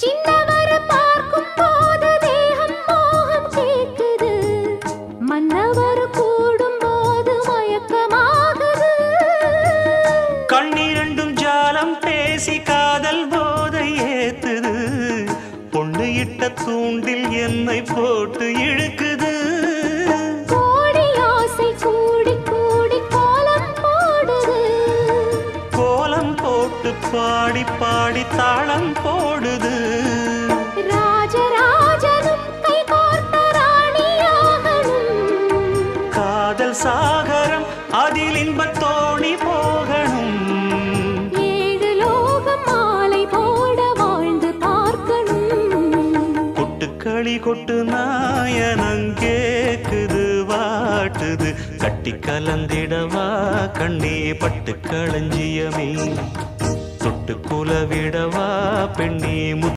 சின்னவர பார்க்கும் போது தேகம் மோகம் கேக்குது, மன்னவர் கூடும் போது மயக்கமாகுது. கண்ணிரண்டும் ஜாலம் பேசி காதல் போதை ஏத்துது, பொண்ணு இட்ட தூண்டில் என்னை போட்டு இழுக்குது. கோடி ஆசை கூடி கூடி கோலம் போடுது, கோலம் போட்டு பாடி பாடி தாளம் போடுது. ராஜராஜனும் கை கோர்த்த ராணியாகணும், காதல் சாகரம் அதில் இன்பத் தோணி போகணும். ஏழு லோகம் மாலை போட வாழ்ந்து பார்க்கணும். கொட்டுக்களி கொட்டு நாயனங்கேக்குது வாட்டுது, கட்டி கலந்திடவா கண்ணே பட்டு களஞ்சியமே, தொட்டு குலவிடவா பெண்ணே.